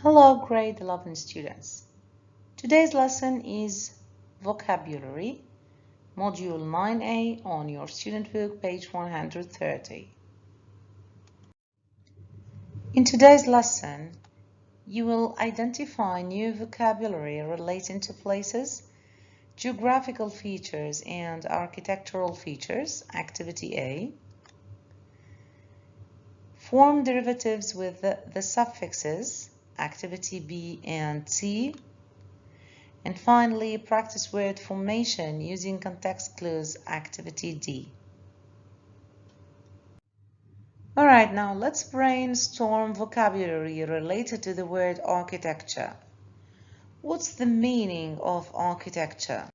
Hello, grade 11 students. Today's lesson is vocabulary, module 9A on your student book, page 130. In today's lesson, you will identify new vocabulary relating to places, geographical features, and architectural features, activity A. Form derivatives with the suffixes, activity B and C. And finally, practice word formation using context clues, activity D. All right, now let's brainstorm vocabulary related to the word architecture. What's the meaning of architecture?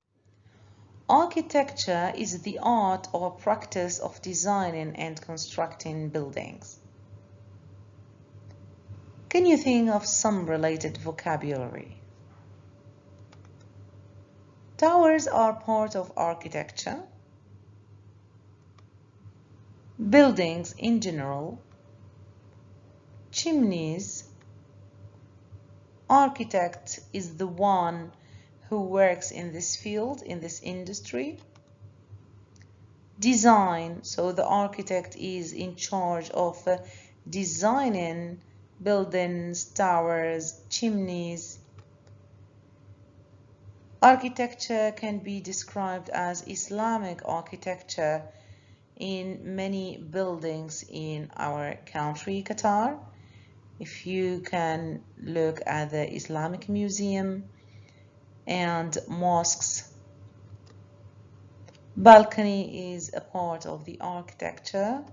Architecture is the art or practice of designing and constructing buildings. Can you think of some related vocabulary? Towers are part of architecture. Buildings in general. Chimneys. Architect is the one who works in this field, in this industry. Design, so the architect is in charge of designing buildings, towers, chimneys. Architecture can be described as Islamic architecture in many buildings in our country, Qatar. If you can look at the Islamic Museum and mosques, balcony is a part of the architecture,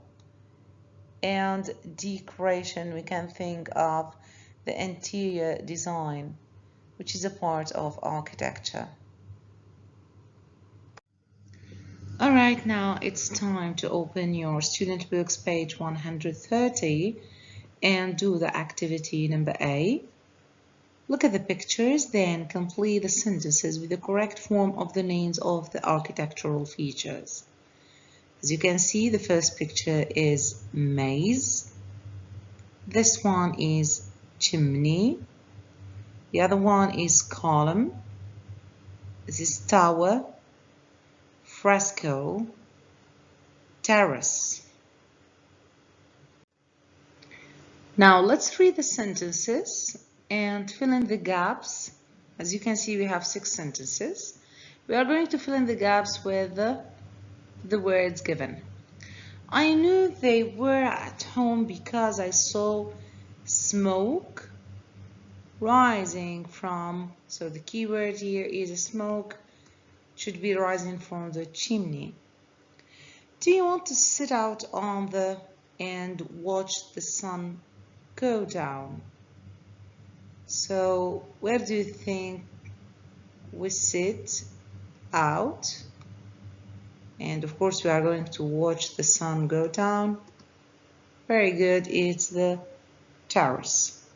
and decoration, we can think of the interior design, which is a part of architecture. All right, now it's time to open your student books, page 130, and do the activity number A. Look at the pictures, then complete the sentences with the correct form of the names of the architectural features. As you can see, the first picture is maze. This one is chimney. The other one is column. This is tower, fresco, terrace. Now let's read the sentences and fill in the gaps. As you can see, we have 6 sentences. We are going to fill in the gaps with the words given. I knew they were at home because I saw smoke rising from, so the key word here is smoke, should be rising from the chimney. Do you want to sit out on the and watch the sun go down? So where do you think we sit out? And of course we are going to watch the sun go down. Very good, it's the terrace.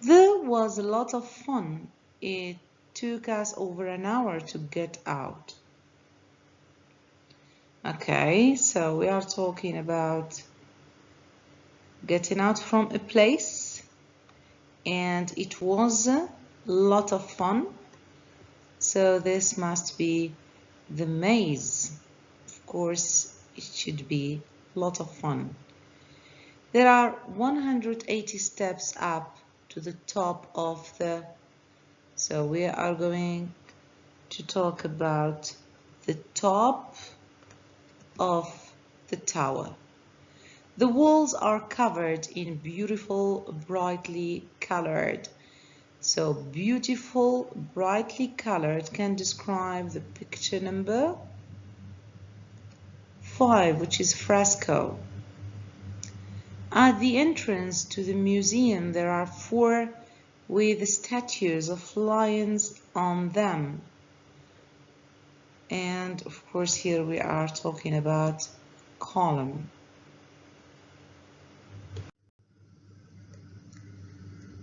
There was a lot of fun. It took us over an hour to get out. Okay, so we are talking about getting out from a place, and it was a lot of fun. So this must be the maze. Of course, it should be a lot of fun. There are 180 steps up to the top of the, so we are going to talk about the top of the tower. The walls are covered in beautiful, brightly colored. So beautiful, brightly colored can describe the picture number 5, which is fresco. At the entrance to the museum, there are 4 with statues of lions on them. And of course, here we are talking about column.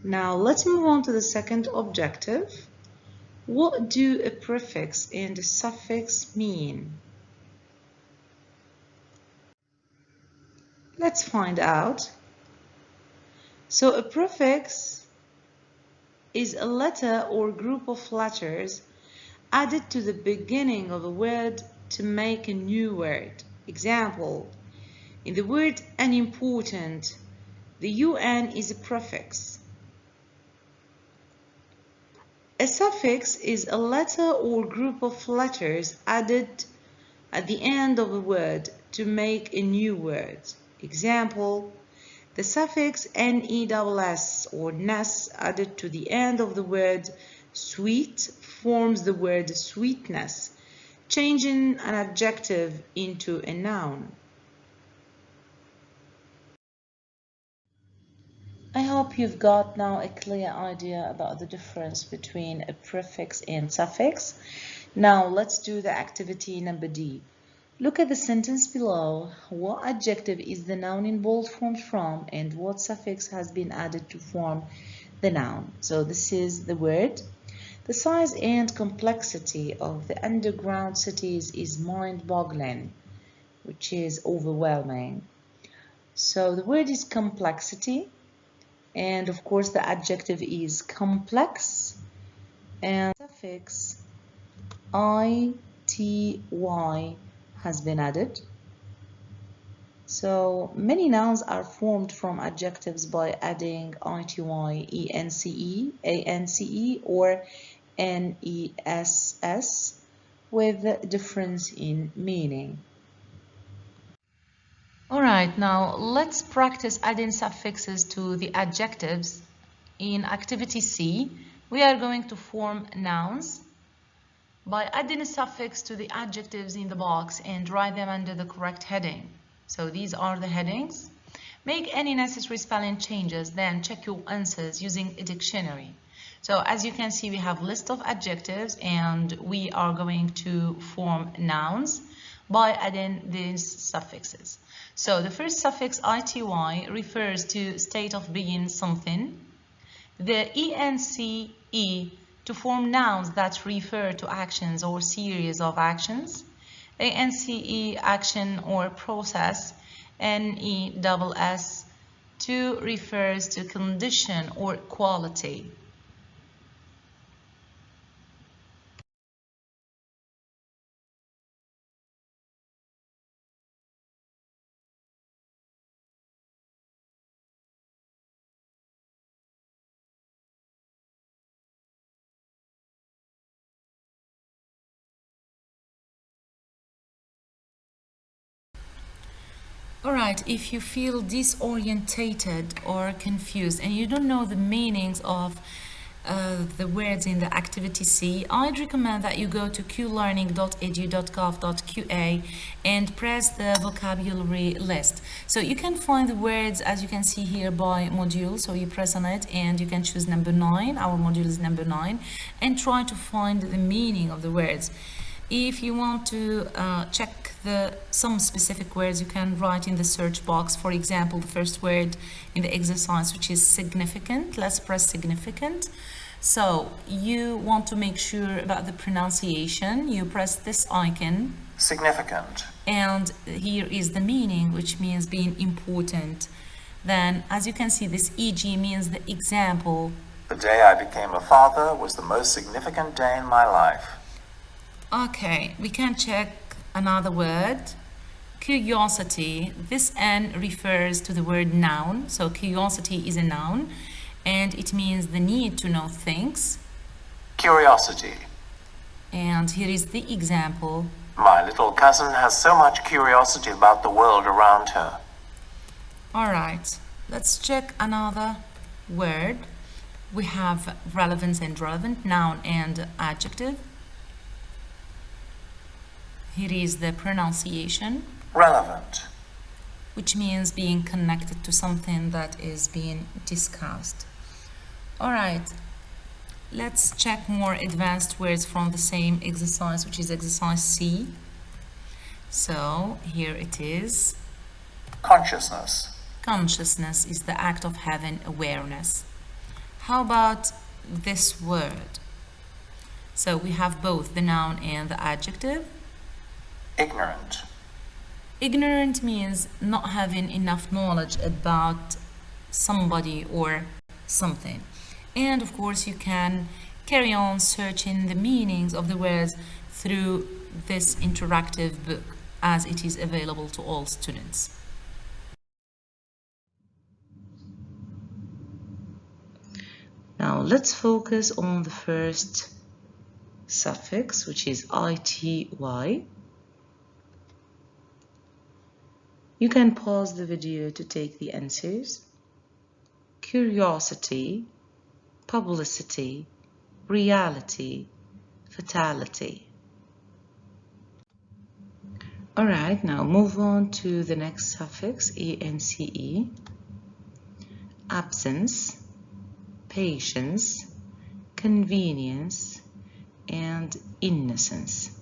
Now let's move on to the second objective. What do a prefix and a suffix mean? Let's find out. So a prefix is a letter or group of letters added to the beginning of a word to make a new word. Example, in the word unimportant, the UN is a prefix. A suffix is a letter or group of letters added at the end of a word to make a new word. Example, the suffix ness or ness added to the end of the word sweet forms the word sweetness, changing an adjective into a noun. I hope you've got now a clear idea about the difference between a prefix and suffix. Now let's do the activity number D. Look at the sentence below. What adjective is the noun in bold formed from, and what suffix has been added to form the noun? So this is the word. The size and complexity of the underground cities is mind-boggling, which is overwhelming. So the word is complexity. And of course the adjective is complex, and suffix ity has been added. So many nouns are formed from adjectives by adding ity, ence, or ness with difference in meaning. Alright, now let's practice adding suffixes to the adjectives. In activity C, we are going to form nouns by adding a suffix to the adjectives in the box and write them under the correct heading. So these are the headings. Make any necessary spelling changes, then check your answers using a dictionary. So as you can see, we have a list of adjectives and we are going to form nouns by adding these suffixes. So the first suffix ity refers to state of being something. The ence to form nouns that refer to actions or series of actions. ance action or process. ness to refers to condition or quality. Alright, if you feel disorientated or confused and you don't know the meanings of the words in the activity C, I'd recommend that you go to qlearning.edu.gov.qa and press the vocabulary list. So you can find the words, as you can see here, by module. So you press on it and you can choose number 9. Our module is number 9, and try to find the meaning of the words. If you want to check some specific words, you can write in the search box. For example, the first word in the exercise, which is significant. Let's press significant. So you want to make sure about the pronunciation. You press this icon. Significant. And here is the meaning, which means being important. Then, as you can see, this EG means the example. The day I became a father was the most significant day in my life. Okay, we can check another word. Curiosity. This N refers to the word noun. So curiosity is a noun and it means the need to know things. Curiosity. And here is the example. My little cousin has so much curiosity about the world around her. Alright, let's check another word. We have relevance and relevant, noun and adjective. Here is the pronunciation. Relevant. Which means being connected to something that is being discussed. Alright, let's check more advanced words from the same exercise, which is exercise C. So here it is. Consciousness. Consciousness is the act of having awareness. How about this word? So we have both the noun and the adjective. Ignorant. Ignorant means not having enough knowledge about somebody or something. And of course, you can carry on searching the meanings of the words through this interactive book as it is available to all students. Now let's focus on the first suffix, which is ity. You can pause the video to take the answers. Curiosity, publicity, reality, fatality. Alright, now move on to the next suffix, ence. Absence, patience, convenience, and innocence.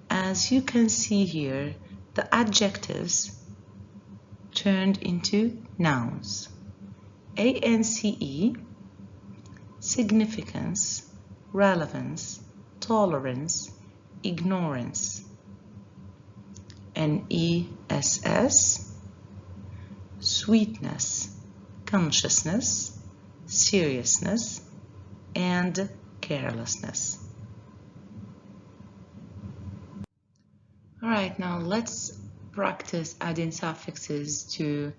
As you can see here, the adjectives turned into nouns. ANCE, significance, relevance, tolerance, ignorance. NESS, sweetness, consciousness, seriousness, and carelessness. Alright, now let's practice adding suffixes to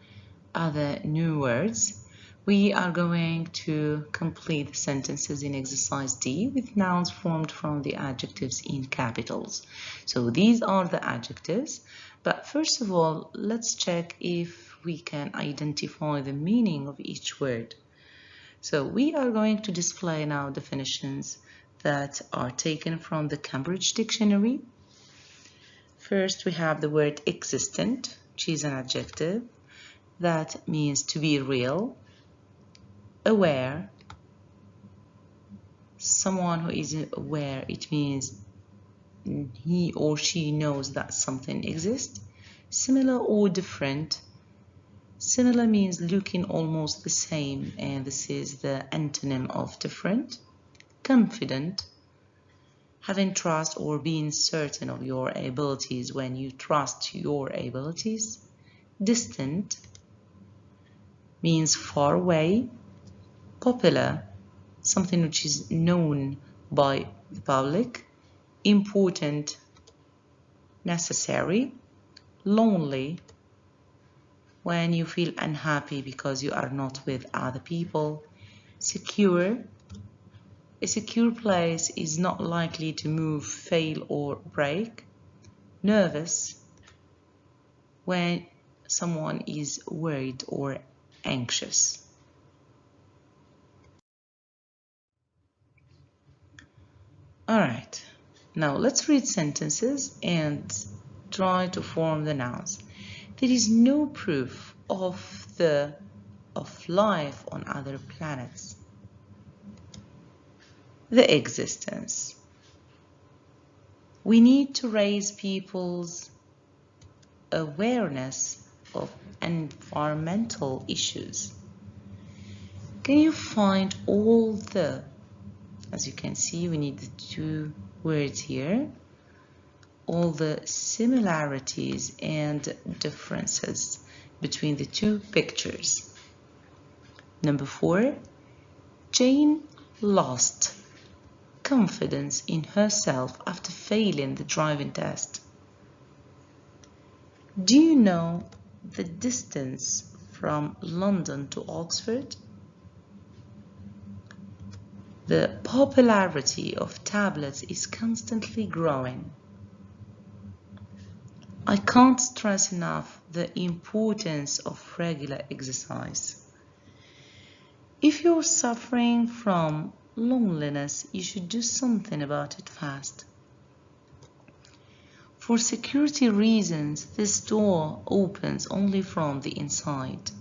other new words. We are going to complete the sentences in exercise D with nouns formed from the adjectives in capitals. So these are the adjectives, but first of all, let's check if we can identify the meaning of each word. So we are going to display now definitions that are taken from the Cambridge Dictionary. First, we have the word existent, which is an adjective that means to be real. Aware, someone who is aware, it means he or she knows that something exists. Similar or different. Similar means looking almost the same, and this is the antonym of different. Confident, having trust or being certain of your abilities when you trust your abilities. Distant means far away. Popular, something which is known by the public. Important, necessary. Lonely, when you feel unhappy because you are not with other people. Secure, a secure place is not likely to move, fail, or break. Nervous, when someone is worried or anxious. Alright, now let's read sentences and try to form the nouns. There is no proof of life on other planets. The existence. We need to raise people's awareness of environmental issues. Can you find all the, as you can see, we need the two words here, all the similarities and differences between the two pictures. Number 4, Jane lost confidence in herself after failing the driving test. Do you know the distance from London to Oxford? The popularity of tablets is constantly growing. I can't stress enough the importance of regular exercise. If you're suffering from loneliness, you should do something about it fast. For security reasons, this door opens only from the inside.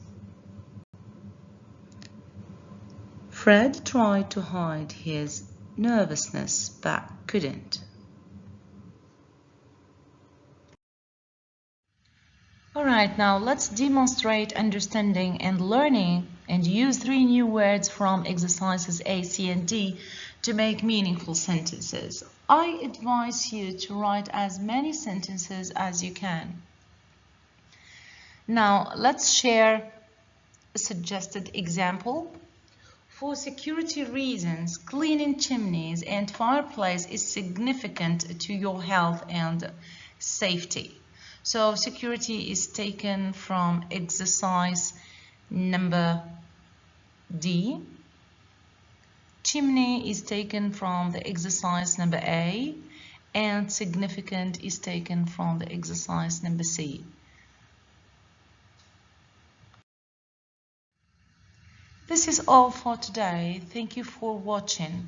Fred tried to hide his nervousness but couldn't. Alright, now let's demonstrate understanding and learning and use 3 new words from exercises A, C, and D to make meaningful sentences. I advise you to write as many sentences as you can. Now let's share a suggested example For security reasons, cleaning chimneys and fireplace is significant to your health and safety. So security is taken from exercise number D. Chimney is taken from the exercise number A, and significant is taken from the exercise number C. This is all for today. Thank you for watching.